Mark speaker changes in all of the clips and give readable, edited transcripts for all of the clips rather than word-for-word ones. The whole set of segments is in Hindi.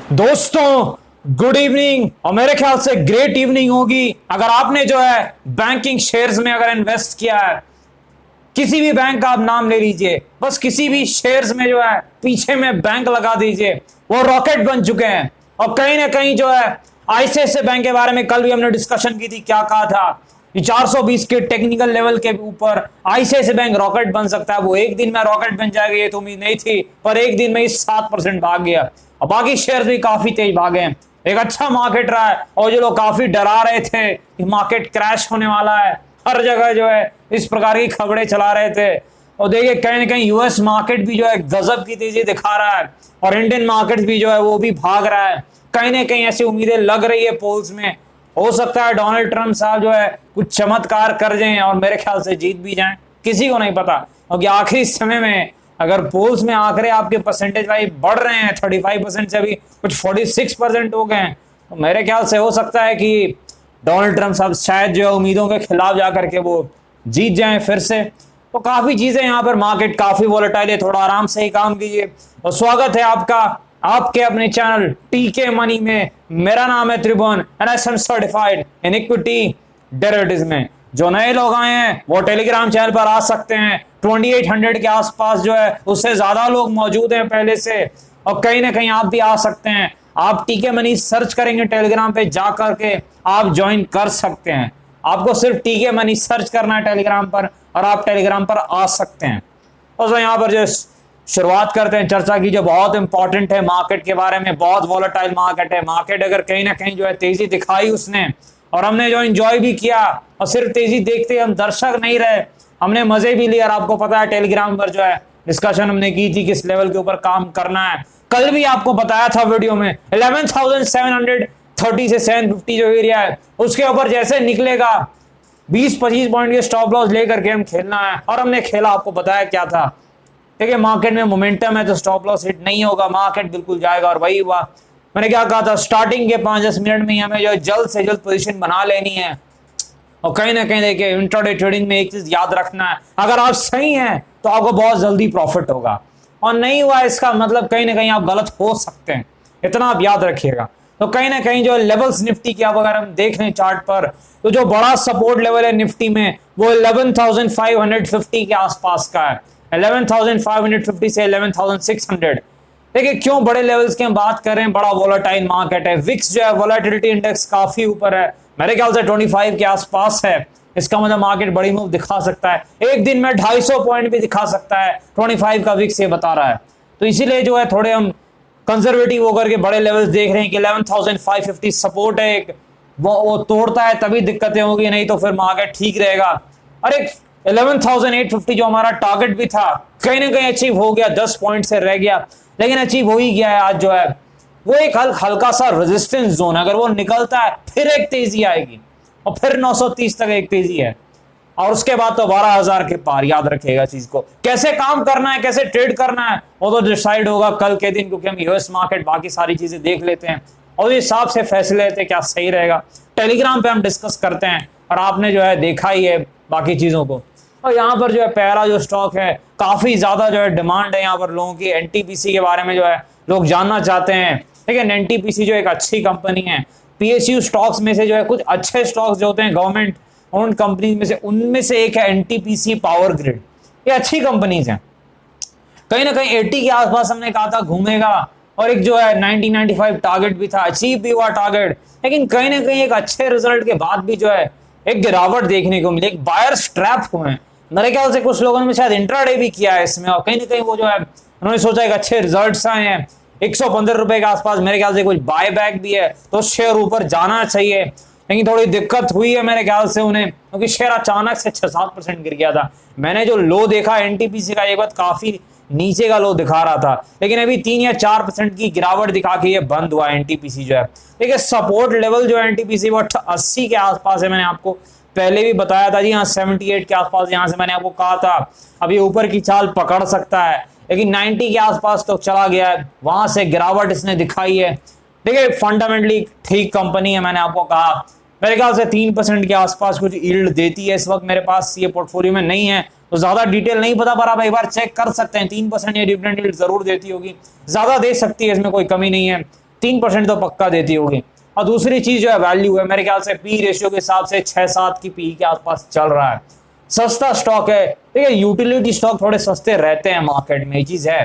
Speaker 1: दोस्तों गुड इवनिंग। और मेरे ख्याल से ग्रेट इवनिंग होगी अगर आपने जो है बैंकिंग शेयर्स में अगर इन्वेस्ट किया है। किसी भी बैंक का आप नाम ले लीजिए, बस किसी भी शेयर्स में जो है पीछे में बैंक लगा दीजिए, वो रॉकेट बन चुके हैं। और कहीं ना कहीं जो है आईसीआईसीआई बैंक के बारे में कल भी हमने डिस्कशन की थी, क्या कहा था कि 420 के टेक्निकल लेवल के ऊपर आईसीआईसीआई बैंक रॉकेट बन सकता है। वो एक दिन में रॉकेट बन जाएगा ये तो उम्मीद नहीं थी, पर एक दिन में ही 7% भाग गया और बाकी शेयर भी काफी तेज भागे हैं। एक अच्छा मार्केट रहा है और जो लोग काफी डरा रहे थे कि मार्केट क्रैश होने वाला है, हर जगह जो है इस प्रकार की खबरें चला रहे थे। और देखिए कहीं ना कहीं यूएस मार्केट भी जो है गजब की तेजी दिखा रहा है और इंडियन मार्केट भी जो है वो भी भाग रहा है। कहीं ना कहीं ऐसी उम्मीदें लग रही है पोल्स में, हो सकता है डोनाल्ड ट्रंप साहब जो है कुछ चमत्कार कर जाएं और मेरे ख्याल से जीत भी जाएं, किसी को नहीं पता। क्योंकि आखिरी समय में अगर पोल्स में आंकड़े आपके परसेंटेज वाइज बढ़ रहे हैं 35% से अभी कुछ 46% हो गए हैं, तो मेरे ख्याल से हो सकता है कि डोनाल्ड ट्रंप साहब शायद जो है उम्मीदों के खिलाफ जाकर के वो जीत जाएं फिर से। तो काफी चीजें यहाँ पर, मार्केट काफी वोलेटाइल है, थोड़ा आराम से ही काम कीजिए। और स्वागत है आपका आपके अपने चैनल टीके मनी में। मेरा नाम है Tribhuvan and I am certified in equity derivatives में। जो नए लोग आए हैं वो टेलीग्राम चैनल पर आ सकते हैं। 2800 के आसपास जो है उससे ज्यादा लोग मौजूद हैं पहले से, और कहीं ना कहीं आप भी आ सकते हैं। आप टीके मनी सर्च करेंगे टेलीग्राम पे जा करके आप ज्वाइन कर सकते हैं। आपको सिर्फ टीके मनी सर्च करना है टेलीग्राम पर और आप टेलीग्राम पर आ सकते हैं। और यहाँ पर जो शुरुआत करते हैं चर्चा की जो बहुत इंपॉर्टेंट है मार्केट के बारे में। बहुत वॉलेटाइल मार्केट है। मार्केट अगर कहीं ना कहीं जो है तेजी दिखाई उसने, और हमने जो एंजॉय भी किया, और सिर्फ तेजी देखते हम दर्शक नहीं रहे, हमने मजे भी लिए। और आपको पता है टेलीग्राम पर जो है डिस्कशन हमने की थी किस लेवल के ऊपर काम करना है। कल भी आपको बताया था वीडियो में 11,730 से 750 जो एरिया है उसके ऊपर जैसे निकलेगा 20-25 पॉइंट के स्टॉप लॉस लेकर के हम खेलना है। और हमने खेला, आपको बताया क्या था। देखिए मार्केट में मोमेंटम है तो स्टॉप लॉस हिट नहीं होगा, मार्केट बिल्कुल जाएगा। और वही हुआ। मैंने क्या कहा था, स्टार्टिंग के 5-10 मिनट में ही हमें जो है जल्द से जल्द पोजीशन बना लेनी है। और कहीं ना कहीं देखिए इंट्राडे ट्रेडिंग में एक चीज याद रखना है, अगर आप सही हैं तो आपको बहुत जल्दी प्रॉफिट होगा, और नहीं हुआ इसका मतलब कहीं ना कहीं आप गलत हो सकते हैं, इतना आप याद रखिएगा। तो कहीं ना कहीं जो लेवल्स निफ्टी के आप अगर हम देख लें चार्ट पर, तो जो बड़ा सपोर्ट लेवल है निफ्टी में वो 11,550 के आसपास का है। 11,550 से 11,600। देखिए क्यों बड़े लेवल्स की हम बात कर रहे हैं, बड़ा वोलेटाइल मार्केट है। विक्स जो है वोलेटिलिटी इंडेक्स काफी ऊपर है, मेरे ख्याल से 25 के आसपास है। इसका मतलब मार्केट बड़ी मूव दिखा सकता है, एक दिन में 250 पॉइंट भी दिखा सकता है। 25 का विक्स ये बता रहा है। तो इसीलिए जो है थोड़े हम कंजर्वेटिव होकर के बड़े लेवल्स देख रहे हैं कि 11,550 सपोर्ट है एक, वो तोड़ता है तभी दिक्कतें होगी, नहीं तो फिर मार्केट ठीक रहेगा। अरे 11,850 जो हमारा टारगेट भी था कहीं ना कहीं अचीव हो गया, 10 पॉइंट से रह गया, लेकिन अचीव हो ही गया है। आज जो है वो एक हल्का सा रेजिस्टेंस जोन है, अगर वो निकलता है फिर एक तेजी आएगी और फिर 930 तक एक तेजी है, और उसके बाद तो 12,000 के पार। याद रखिएगा चीज को, कैसे काम करना है, कैसे ट्रेड करना है वो तो डिसाइड होगा कल के दिन, क्योंकि हम यूएस मार्केट बाकी सारी चीजें देख लेते हैं और इस हिसाब से फैसले लेते हैं क्या सही रहेगा। टेलीग्राम पे हम डिस्कस करते हैं और आपने जो है देखा ही है बाकी चीजों को। और यहाँ पर जो है पहला जो स्टॉक है, काफी ज्यादा जो है डिमांड है यहाँ पर लोगों की, एनटीपीसी के बारे में जो है लोग जानना चाहते हैं। लेकिन एनटीपीसी जो एक अच्छी कंपनी है, पीएसयू स्टॉक्स में से जो है कुछ अच्छे स्टॉक्स जो होते हैं गवर्नमेंट ओन कंपनी में से, उनमें से एक है एनटीपीसी पावर ग्रिड। ये अच्छी कंपनीज हैं, कहीं ना कहीं 80 के आसपास हमने कहा था घूमेगा, और एक जो है 1995 टारगेट भी था, अचीव भी हुआ टारगेट। लेकिन कहीं ना कहीं एक अच्छे रिजल्ट के बाद भी जो है एक गिरावट देखने को मिली, एक बायर्स ट्रैप हुए हैं। मेरे ख्याल से कुछ लोगों ने शायद इंट्राडे भी किया है इसमें, और कहीं ना कहीं वो जो है उन्होंने सोचा एक अच्छे रिजल्ट्स आए हैं, 115 रुपए के आसपास मेरे ख्याल से कुछ बाय बैक भी है तो शेयर ऊपर जाना चाहिए। लेकिन थोड़ी दिक्कत हुई है मेरे ख्याल से उन्हें, क्योंकि शेयर अचानक से 6-7% गिर गया था। मैंने जो लो देखा एनटीपीसी का एक बात काफी नीचे का लो दिखा रहा था, लेकिन अभी 3 या 4% की गिरावट दिखा के ये बंद हुआ एनटीपीसी जो है। देखिए सपोर्ट लेवल जो एनटीपीसी वो 80 के आसपास है, मैंने आपको पहले भी बताया था जी। हाँ 78 के आसपास यहाँ से मैंने आपको कहा था अभी ऊपर की चाल पकड़ सकता है, लेकिन 90 के आसपास तो चला गया है, वहां से गिरावट इसने दिखाई है। देखिए फंडामेंटली ठीक कंपनी है, मैंने आपको कहा मेरे ख्याल से 3% के आसपास कुछ यील्ड देती है। इस वक्त मेरे पास ये पोर्टफोलियो में नहीं है तो ज्यादा डिटेल नहीं पता, पर आप एक बार चेक कर सकते हैं। 3% ये डिविडेंड यील्ड जरूर देती होगी, ज्यादा दे सकती है, इसमें कोई कमी नहीं है। 15% तो पक्का देती होगी। और दूसरी चीज जो है वैल्यू है, मेरे ख्याल से पी रेशियो के हिसाब से 6-7 की पी के आसपास चल रहा है, सस्ता स्टॉक है। देखिए यूटिलिटी स्टॉक थोड़े सस्ते रहते हैं मार्केट में, ये चीज है,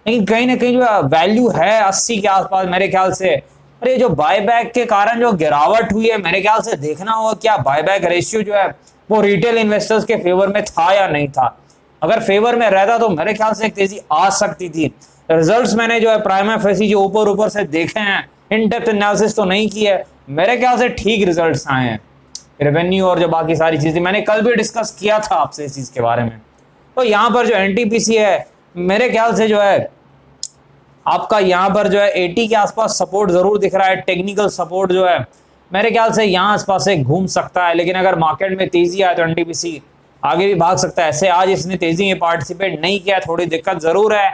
Speaker 1: लेकिन कहीं ना कहीं जो वैल्यू है 80 के आसपास मेरे ख्याल से। और ये जो बायबैक के कारण जो गिरावट हुई है, मेरे ख्याल से देखना होगा क्या बायबैक रेशियो जो है वो रिटेल इन्वेस्टर्स के फेवर में था या नहीं था। अगर फेवर में रहता तो मेरे ख्याल से एक तेजी आ सकती थी। रिजल्ट्स मैंने जो है प्राइमा फेसी जो ऊपर ऊपर से देखे हैं, इन डेप्थ एनालिसिस तो नहीं की है, मेरे ख्याल से ठीक रिजल्ट्स आए हैं। रेवेन्यू और जो बाकी सारी चीजें मैंने कल भी डिस्कस किया था आपसे इस चीज के बारे में। तो यहाँ पर जो एनटीपीसी है मेरे ख्याल से जो है आपका यहाँ पर जो है 80 के आसपास सपोर्ट जरूर दिख रहा है। टेक्निकल सपोर्ट जो है मेरे ख्याल से यहाँ आसपास से घूम सकता है, लेकिन अगर मार्केट में तेजी आए तो एनटीपीसी आगे भी भाग सकता है। ऐसे आज इसने तेजी में पार्टिसिपेट नहीं किया, थोड़ी दिक्कत जरूर है,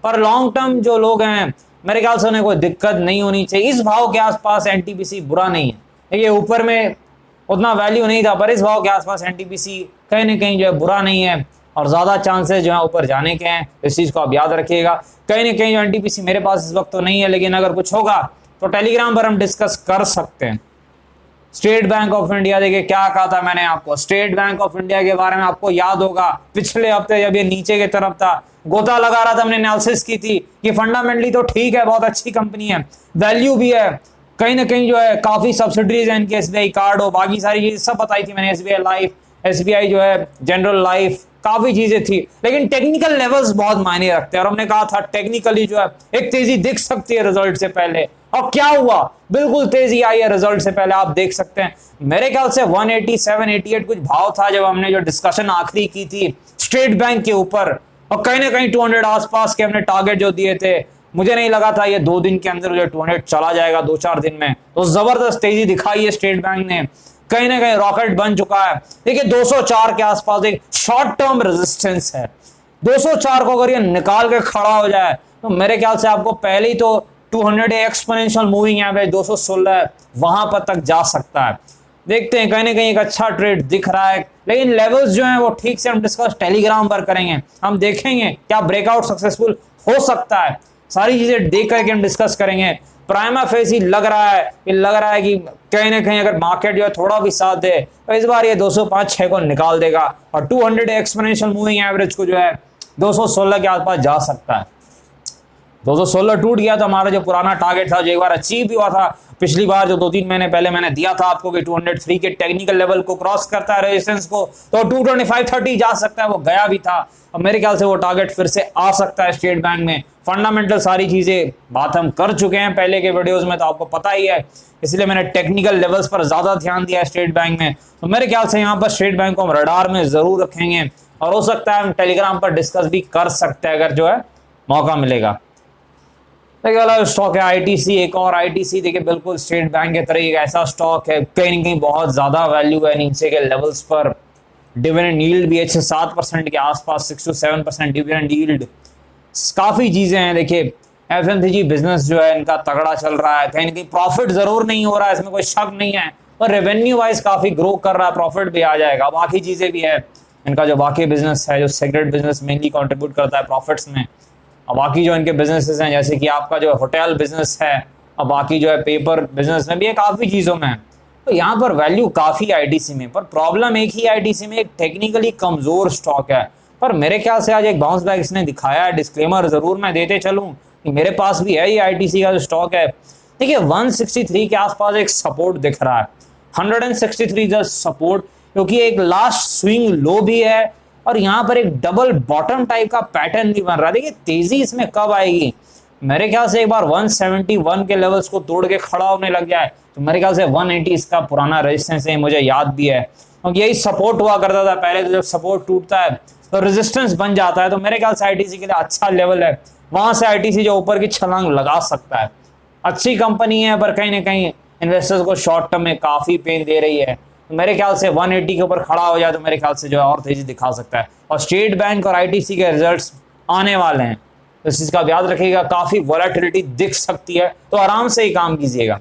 Speaker 1: पर लॉन्ग टर्म जो लोग हैं मेरे ख्याल से उन्हें कोई दिक्कत नहीं होनी चाहिए। इस भाव के आसपास एनटीपीसी बुरा नहीं है, देखिए ऊपर में उतना वैल्यू नहीं था, पर इस भाव के आसपास एनटीपीसी कहीं ना कहीं जो है बुरा नहीं है और ज्यादा चांसेस जो है ऊपर जाने के हैं। इस चीज को आप याद रखिएगा। कहीं ना कहीं जो एनटीपीसी मेरे पास इस वक्त तो नहीं है, लेकिन अगर कुछ होगा तो टेलीग्राम पर हम डिस्कस कर सकते हैं। स्टेट बैंक ऑफ इंडिया, देखिए क्या कहा था मैंने आपको, स्टेट बैंक ऑफ इंडिया के बारे में आपको याद होगा पिछले हफ्ते जब ये नीचे की तरफ था, गोता लगा रहा था, हमने एनालिसिस की थी कि फंडामेंटली तो ठीक है, बहुत अच्छी कंपनी है, वैल्यू भी है, कहीं ना कहीं जो है काफी सब्सिडीज है इनके, एसबीआई कार्ड हो बाकी सारी चीजें सब बताई थी मैंने, एसबीआई लाइफ, एसबीआई जो है जनरल लाइफ, काफी चीजें थी, लेकिन टेक्निकल लेवल्स बहुत मायने रखते हैं। और हमने कहा था टेक्निकली जो है एक तेजी दिख सकती है रिजल्ट से पहले, और क्या हुआ, बिल्कुल तेजी आई है रिजल्ट से पहले, आप देख सकते हैं। मेरे ख्याल से 187, 88 कुछ भाव था जब हमने जो डिस्कशन आखिरी की थी स्टेट बैंक के ऊपर, और कहीं ना कहीं 200 आसपास के हमने टारगेट जो दिए थे। मुझे नहीं लगा था ये 2 दिन के अंदर जो 200 चला जाएगा 2-4 दिन में, तो जबरदस्त तेजी दिखाई है स्टेट बैंक ने, कहीं ना कहीं रॉकेट बन चुका है। देखिए 204 के आसपास एक शॉर्ट टर्म रेजिस्टेंस है, 204 को अगर ये निकाल के खड़ा हो जाए तो मेरे ख्याल से आपको पहले ही तो 200 एक्सपोनेंशियल मूविंग एवरेज 216 वहां पर तक जा सकता है। देखते हैं, कहीं ना कहीं एक अच्छा ट्रेड दिख रहा है, लेकिन लेवल्स जो हैं वो ठीक से हम डिस्कस टेलीग्राम पर करेंगे, हम देखेंगे क्या ब्रेकआउट सक्सेसफुल हो सकता है, सारी चीजें देख करके हम डिस्कस करेंगे। प्राइमा फेसी लग रहा है कि कहीं ना कहीं अगर मार्केट जो है थोड़ा भी साथ दे तो इस बार ये 205-6 को निकाल देगा, और 200 एक्सपोनेंशियल मूविंग एवरेज को जो है 216 के आसपास जा सकता है। 216 टूट गया तो हमारा जो पुराना टारगेट था जो एक बार अचीव भी हुआ था पिछली बार, जो 2-3 महीने पहले मैंने दिया था आपको कि 203 के टेक्निकल लेवल को क्रॉस करता है रेजिस्टेंस को, तो 225-30 जा सकता है, वो गया भी था। अब मेरे ख्याल से वो टारगेट फिर से आ सकता है स्टेट बैंक में। फंडामेंटल सारी चीजें बात हम कर चुके हैं पहले के वीडियोस में, तो आपको पता ही है, इसलिए मैंने टेक्निकल लेवल्स पर ज्यादा ध्यान दिया है स्टेट बैंक में। तो मेरे ख्याल से यहाँ पर स्टेट बैंक को हम रडार में जरूर रखेंगे, और हो सकता है हम टेलीग्राम पर डिस्कस भी कर सकते हैं अगर जो है मौका मिलेगा। देखिए वाला स्टॉक है आईटीसी, एक और आईटीसी, देखिए बिल्कुल स्टेट बैंक के तरह एक ऐसा स्टॉक है, कहीं ना कहीं बहुत ज्यादा वैल्यू है नीचे के लेवल्स पर, डिविडेंड यील्ड भी 6-7% के आसपास, 6-7% डिविडेंड यील्ड, काफी चीजें हैं। देखिए एफएमसीजी बिजनेस जो है इनका तगड़ा चल रहा है, कहीं ना कहीं प्रॉफिट जरूर नहीं हो रहा है, इसमें कोई शक नहीं है, पर रेवेन्यू वाइज काफी ग्रो कर रहा है, प्रॉफिट भी आ जाएगा, बाकी चीजें भी है। इनका जो बाकी बिजनेस है, जो सेक्रेट बिजनेस मेनली कॉन्ट्रीब्यूट करता है प्रॉफिट्स में, और बाकी जो इनके बिजनेसेस हैं जैसे कि आपका जो होटल बिजनेस है, और बाकी जो है पेपर बिजनेस में भी है, काफी चीजों में है। तो यहाँ पर वैल्यू काफी आईटीसी में, पर प्रॉब्लम एक ही आईटीसी में, एक टेक्निकली कमजोर स्टॉक है। पर मेरे ख्याल से आज एक बाउंस बैक इसने दिखाया है। डिस्क्लेमर जरूर मैं देते चलूं कि मेरे पास भी है ये आईटीसी का जो स्टॉक है। देखिए 163 के आसपास एक सपोर्ट दिख रहा है, 163 जस्ट सपोर्ट, क्योंकि एक लास्ट स्विंग लो भी है, और यहाँ पर एक डबल बॉटम टाइप का पैटर्न भी बन रहा है। देखिए तेजी इसमें कब आएगी, मेरे ख्याल से एक बार 171 के लेवल्स को तोड़ के खड़ा होने लग जाए तो मेरे ख्याल से 180 इसका पुराना रेजिस्टेंस है, मुझे याद भी है, क्योंकि यही सपोर्ट हुआ करता था पहले। तो जब सपोर्ट टूटता है तो रेजिस्टेंस बन जाता है, तो मेरे ख्याल से आईटीसी के लिए अच्छा लेवल है, वहां से आईटीसी जो ऊपर की छलांग लगा सकता है। अच्छी कंपनी है, पर कहीं ना कहीं इन्वेस्टर्स को शॉर्ट टर्म में काफी पेन दे रही है, तो मेरे ख्याल से 180 के ऊपर खड़ा हो जाए तो मेरे ख्याल से जो है और तेजी दिखा सकता है। और स्टेट बैंक और आईटीसी के रिजल्ट्स आने वाले हैं, तो इस चीज का याद रखिएगा, काफी वॉलेटिलिटी दिख सकती है, तो आराम से ही काम कीजिएगा।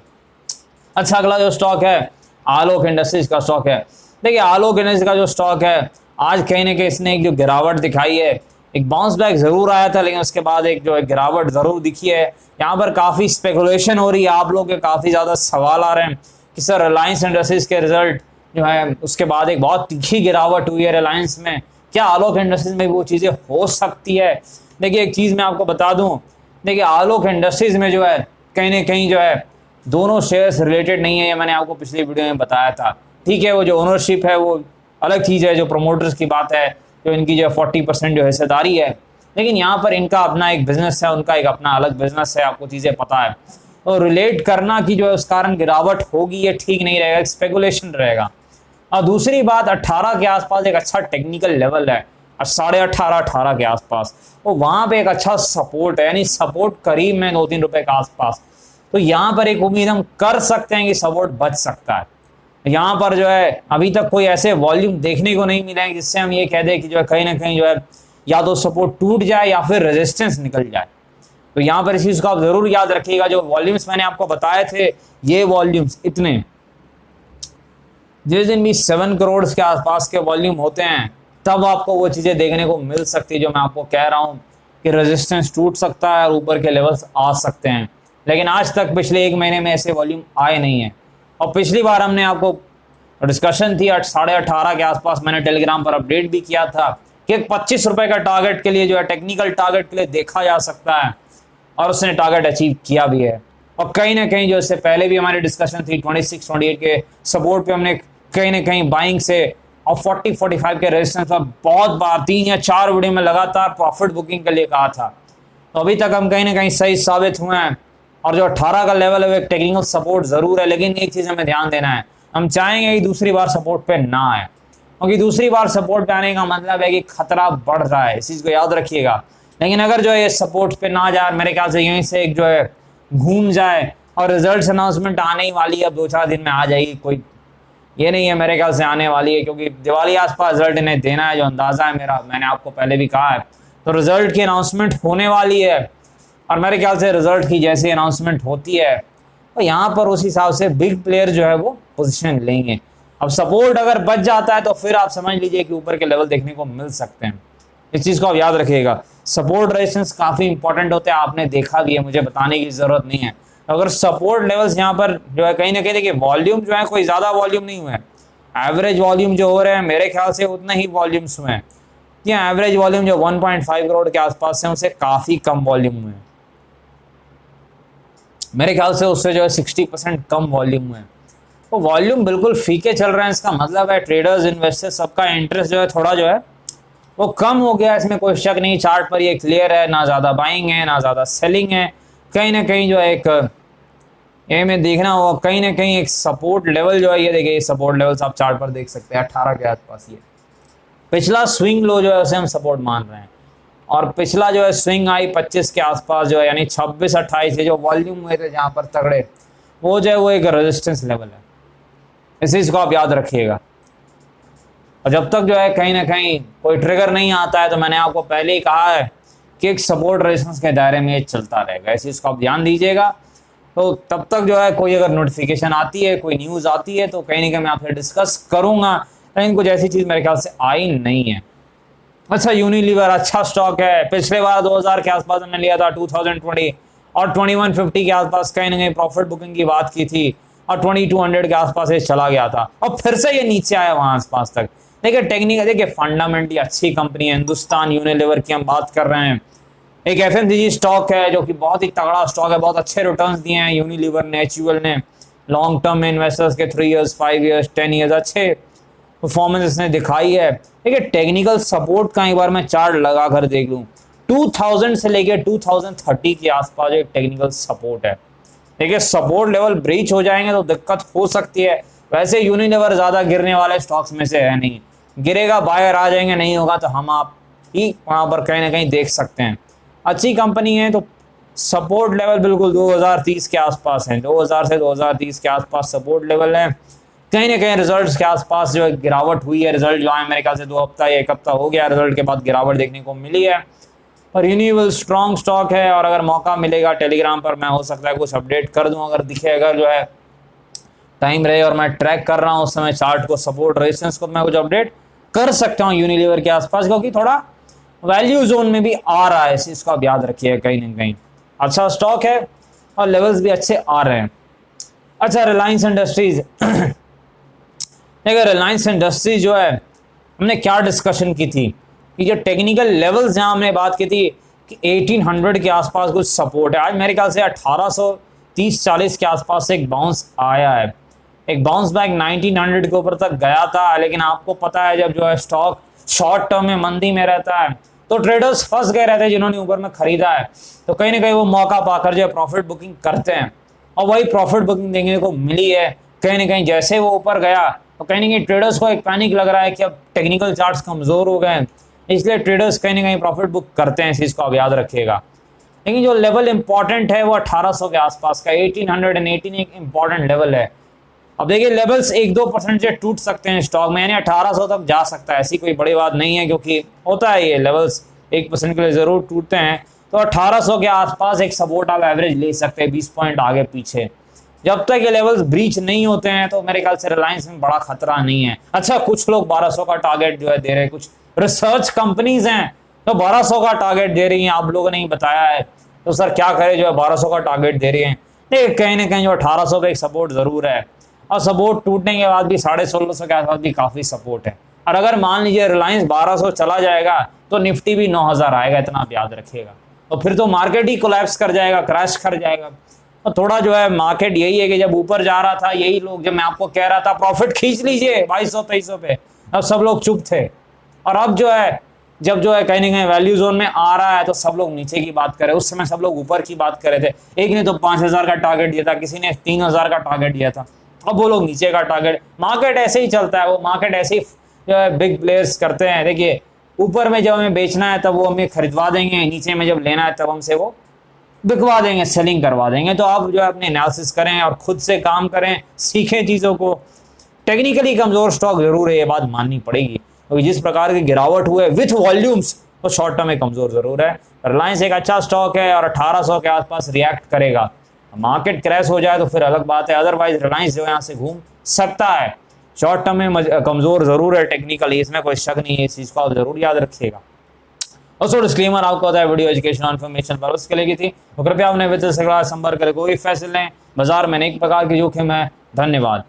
Speaker 1: अच्छा, अगला जो स्टॉक है आलोक इंडस्ट्रीज का स्टॉक है। देखिए आलोक इंडस्ट्रीज का जो स्टॉक है आज कहीं ना कहीं इसने एक जो गिरावट दिखाई है, एक बाउंस बैक जरूर आया था, लेकिन उसके बाद एक जो है गिरावट जरूर दिखी है। यहाँ पर काफी स्पेकुलेशन हो रही है, आप लोग के काफी ज्यादा सवाल आ रहे हैं कि सर रिलायंस इंडस्ट्रीज के रिजल्ट जो है उसके बाद एक बहुत तीखी गिरावट हुई है रिलायंस में, क्या आलोक इंडस्ट्रीज में वो चीजें हो सकती है? देखिए एक चीज मैं आपको बता दूं, देखिए आलोक इंडस्ट्रीज में जो है कहीं ना कहीं जो है दोनों शेयर्स रिलेटेड नहीं है, ये मैंने आपको पिछली वीडियो में बताया था। ठीक है, वो जो ओनरशिप है वो अलग चीज़ है, जो प्रमोटर्स की बात है, जो इनकी जो 40% जो हिस्सेदारी है, लेकिन यहाँ पर इनका अपना एक बिजनेस है, उनका एक अपना अलग बिजनेस है, आपको चीज़ें पता है। और रिलेट करना कि जो है उस कारण गिरावट होगी ये ठीक नहीं रहेगा, स्पेकुलेशन रहेगा। और दूसरी बात 18 के आसपास एक अच्छा टेक्निकल लेवल है, और 18.5 के आसपास तो वहाँ पे एक अच्छा सपोर्ट है, यानी सपोर्ट करीब में 2-3 रुपए के आसपास। तो यहाँ पर एक उम्मीद हम कर सकते हैं कि सपोर्ट बच सकता है। यहाँ पर जो है अभी तक कोई ऐसे वॉल्यूम देखने को नहीं मिले हैं जिससे हम ये कह दें कि जो है कहीं ना कहीं जो है या तो सपोर्ट टूट जाए या फिर रेजिस्टेंस निकल जाए। तो यहाँ पर इस चीज को आप जरूर याद रखिएगा, जो वॉल्यूम्स मैंने आपको बताए थे ये वॉल्यूम्स इतने, जिस दिन भी 7 करोड़ के आसपास के वॉल्यूम होते हैं तब आपको वो चीजें देखने को मिल सकती है जो मैं आपको कह रहा हूँ कि रेजिस्टेंस टूट सकता है और ऊपर के लेवल्स आ सकते हैं। लेकिन आज तक पिछले 1 महीने में ऐसे वॉल्यूम आए नहीं है। और पिछली बार हमने आपको डिस्कशन थी 18.5 के आसपास, मैंने टेलीग्राम पर अपडेट भी किया था कि 25 रुपए का टारगेट के लिए जो है टेक्निकल टारगेट के लिए देखा जा सकता है, और उसने टारगेट अचीव किया भी है। और कहीं ना कहीं जो इससे पहले भी हमारी डिस्कशन थी 26-28 के सपोर्ट पे हमने कहीं ना कहीं बाइंग से और 40-45 के रेजिस्टेंस पर बहुत बार 3 या 4 वीडियो में लगातार प्रॉफिट बुकिंग के लिए कहा था। तो अभी तक हम कहीं ना कहीं सही साबित हुए हैं। और जो 18 का लेवल है वो एक टेक्निकल सपोर्ट जरूर है, लेकिन एक चीज हमें ध्यान देना है, हम चाहेंगे कि दूसरी बार सपोर्ट पे ना आए, क्योंकि दूसरी बार सपोर्ट पे आने का मतलब है कि खतरा बढ़ रहा है, इस चीज को याद रखिएगा। लेकिन अगर जो है ये सपोर्ट पे ना जाए, मेरे ख्याल से यहीं से एक जो है घूम जाए और रिजल्ट अनाउंसमेंट आने ही वाली है, अब 2-4 दिन में आ जाएगी, कोई ये नहीं है मेरे ख्याल से आने वाली है, क्योंकि दिवाली आसपास रिजल्ट इन्हें देना है, जो अंदाजा है मेरा, मैंने आपको पहले भी कहा है। तो रिजल्ट की अनाउंसमेंट होने वाली है, और मेरे ख्याल से रिजल्ट की जैसी अनाउंसमेंट होती है तो यहाँ पर उस हिसाब से बिग प्लेयर जो है वो पोजीशन लेंगे। अब सपोर्ट अगर बच जाता है तो फिर आप समझ लीजिए कि ऊपर के लेवल देखने को मिल सकते हैं। इस चीज को आप याद रखिएगा, सपोर्ट रेजिस्टेंस काफी इंपॉर्टेंट होते हैं, आपने देखा भी है, मुझे बताने की जरूरत नहीं है। अगर सपोर्ट लेवल्स यहाँ पर जो है कहीं ना कहीं देखिए वॉल्यूम जो है कोई ज्यादा वॉल्यूम नहीं हुए, एवरेज वॉल्यूम जो हो रहे हैं मेरे ख्याल से उतना ही वॉल्यूम्स हुए हैं। एवरेज वॉल्यूम जो 1.5 करोड़ के आसपास है उससे काफी कम वॉल्यूम हुए, मेरे ख्याल से उससे जो है 60% कम वॉल्यूम है। तो वॉल्यूम बिल्कुल फीके चल रहे हैं, इसका मतलब है ट्रेडर्स इन्वेस्टर्स सबका इंटरेस्ट जो है थोड़ा जो है वो कम हो गया, इसमें कोई शक नहीं। चार्ट पर ये क्लियर है, ना ज़्यादा बाइंग है ना ज़्यादा सेलिंग है, कहीं ना कहीं जो है एक ये में देखना होगा, कहीं ना कहीं एक सपोर्ट लेवल जो है, ये देखिए सपोर्ट लेवल्स आप चार्ट पर देख सकते हैं 18 के आसपास। ये पिछला स्विंग लो जो है उसे हम सपोर्ट मान रहे हैं, और पिछला जो है स्विंग आई 25 के आसपास जो है, यानी 26-28 जो वॉल्यूम हुए थे जहां पर तगड़े, वो जो है वो एक रेजिस्टेंस लेवल है, इस चीज को आप याद रखिएगा। और जब तक जो है कहीं ना कहीं कोई ट्रिगर नहीं आता है, तो मैंने आपको पहले ही कहा है कि एक सपोर्ट रेजिस्टेंस के दायरे में ये चलता रहेगा, इस चीज को आप ध्यान दीजिएगा। तो तब तक जो है कोई अगर नोटिफिकेशन आती है, कोई न्यूज आती है, तो कहीं ना कहीं मैं आपसे डिस्कस करूंगा, लेकिन कुछ ऐसी चीज मेरे ख्याल से आई नहीं है। अच्छा, यूनिलीवर अच्छा स्टॉक है, पिछले बार 2000 के आसपास हमने लिया था 2020, और 2150 के आसपास कहीं ना कहीं प्रॉफिट बुकिंग की बात की थी, और 2200 के आसपास ये चला गया था, और फिर से ये नीचे आया वहां आसपास तक। देखिए टेक्निकल, देखिए फंडामेंटली अच्छी कंपनी है, हिंदुस्तान यूनिलीवर की हम बात कर रहे हैं, एक FMCG स्टॉक है जो कि बहुत ही तगड़ा स्टॉक है, बहुत अच्छे रिटर्न्स दिए हैं यूनिलीवर ने, HUL ने, लॉन्ग टर्म में इन्वेस्टर्स के 3 इयर्स 5 इयर्स 10 इयर्स अच्छे परफॉर्मेंस इसने दिखाई है। देखिए टेक्निकल सपोर्ट का एक बार मैं चार्ट लगा कर देख लूं, 2000 से लेकर 2030 के आसपास एक टेक्निकल सपोर्ट है। देखिए सपोर्ट लेवल ब्रीच हो जाएंगे तो दिक्कत हो सकती है। वैसे यूनिलीवर ज्यादा गिरने वाले स्टॉक्स में से है नहीं, गिरेगा बायर आ जाएंगे, नहीं होगा तो हम आप ही वहां पर कहीं ना कहीं देख सकते हैं। अच्छी कंपनी है, तो सपोर्ट लेवल बिल्कुल 2030 के आसपास है, 2000 से 2030 के आसपास सपोर्ट लेवल है। कहीं ना कहीं रिजल्ट्स के आसपास जो गिरावट हुई है, रिजल्ट जो है मेरे ख्याल से 2 हफ्ता या 1 हफ्ता हो गया, रिजल्ट के बाद गिरावट देखने को मिली है। और यूनिलीवर स्ट्रॉन्ग स्टॉक है, और अगर मौका मिलेगा टेलीग्राम पर मैं हो सकता है कुछ अपडेट कर दूं, अगर दिखे, अगर जो है टाइम रहे और मैं ट्रैक कर रहा हूं उस समय चार्ट को, सपोर्ट रेजिस्टेंस को, मैं कुछ अपडेट कर सकता हूं यूनिलीवर के आसपास, क्योंकि थोड़ा वैल्यू जोन में भी आ रहा है, इस चीज को आप याद रखिए। कहीं ना कहीं अच्छा स्टॉक है और लेवल्स भी अच्छे आ रहे हैं। अच्छा रिलायंस इंडस्ट्रीज देखिए रिलायंस इंडस्ट्रीज जो है हमने क्या डिस्कशन की थी कि जो टेक्निकल लेवल्स जहां हमने बात की थी कि 1800 के आसपास कुछ सपोर्ट है। आज मेरे ख्याल से 1830-40 के आसपास एक बाउंस आया है, एक बाउंस बैक 1900 के ऊपर तक गया था। लेकिन आपको पता है जब जो है स्टॉक शॉर्ट टर्म में मंदी में रहता है तो ट्रेडर्स फंस गए रहते हैं जिन्होंने ऊपर में खरीदा है, तो कहीं ना कहीं वो मौका पाकर जो है प्रॉफिट बुकिंग करते हैं और वही प्रॉफिट बुकिंग देखने को मिली है। कहीं ना कहीं जैसे वो ऊपर गया तो कहीं ना कहीं ट्रेडर्स को एक पैनिक लग रहा है कि अब टेक्निकल चार्ट्स कमजोर हो गए, इसलिए ट्रेडर्स कहीं ना कहीं प्रॉफिट बुक करते हैं, इस चीज को आप याद रखिएगा। लेकिन जो लेवल इंपॉर्टेंट है वो 1800 के आसपास का 1818 एक इंपॉर्टेंट लेवल है। अब देखिए लेवल्स 1-2% से टूट सकते हैं स्टॉक में, यानी 1800 तक जा सकता है, ऐसी कोई बड़ी बात नहीं है, क्योंकि होता है ये लेवल्स 1% के लिए जरूर टूटते हैं। तो 1800 के आसपास एक सपोर्ट आप एवरेज ले सकते हैं 20 पॉइंट आगे पीछे। जब तक ये लेवल्स ब्रीच नहीं होते हैं तो मेरे ख्याल से रिलायंस में बड़ा खतरा नहीं है। अच्छा कुछ लोग 1200 का टारगेट जो है दे रहे हैं, कुछ रिसर्च कंपनीज हैं तो 1200 का टारगेट दे रही हैं, आप लोगों ने ही बताया है, तो सर क्या करे जो है 1200 का टारगेट दे रही हैं। नहीं कहीं ना कहीं जो 1800 का एक सपोर्ट जरूर है और सपोर्ट टूटने के बाद भी 1650 के आसपास भी काफी सपोर्ट है। और अगर मान लीजिए रिलायंस 1200 चला जाएगा तो निफ्टी भी 9000 आएगा, इतना आप याद रखिएगा। तो फिर तो मार्केट ही कोलैप्स कर जाएगा, क्रैश कर जाएगा। तो थोड़ा जो है मार्केट यही है कि जब ऊपर जा रहा था यही लोग, जब मैं आपको कह रहा था प्रॉफिट खींच लीजिए 2200-2300 पे, अब सब लोग चुप थे। और अब जो है जब जो है कहीं ना कहीं वैल्यू जोन में आ रहा है तो सब लोग नीचे की बात कर रहे हैं, उस समय सब लोग ऊपर की बात कर रहे थे। एक ने तो 5000 का टारगेट दिया था, किसी ने 3000 का टारगेट दिया था, अब वो लोग नीचे का टारगेट। मार्केट ऐसे ही चलता है, वो मार्केट ऐसे ही जो है बिग प्लेयर्स करते हैं। देखिए ऊपर में जब हमें बेचना है तब वो हमें खरीदवा देंगे, नीचे में जब लेना है तब हमसे वो बिकवा देंगे, सेलिंग करवा देंगे। तो आप जो है अपने एनालिसिस करें और खुद से काम करें, सीखें चीज़ों को। टेक्निकली कमजोर स्टॉक जरूर है, ये बात माननी पड़ेगी, क्योंकि जिस प्रकार की गिरावट हुए विथ वॉल्यूम्स तो शॉर्ट टर्म में कमजोर जरूर है। रिलायंस एक अच्छा स्टॉक है और 1800 के आसपास रिएक्ट करेगा। मार्केट क्रैश हो जाए तो फिर अलग बात है, अदरवाइज रिलायंस जो है यहाँ से घूम सकता है। शॉर्ट टर्म में कमजोर जरूर है टेक्निकली, इसमें कोई शक नहीं है, इस चीज को आप जरूर याद रखिएगा। और डिस्क्लेमर आपको होता है वीडियो एजुकेशन इन्फॉर्मेशन पर उसके लिए की थी, तो कृपया अपने वित्तीय सलाह संपर्क करें, कोई फैसले लें बाजार में अनेक प्रकार के जोखिम है। धन्यवाद।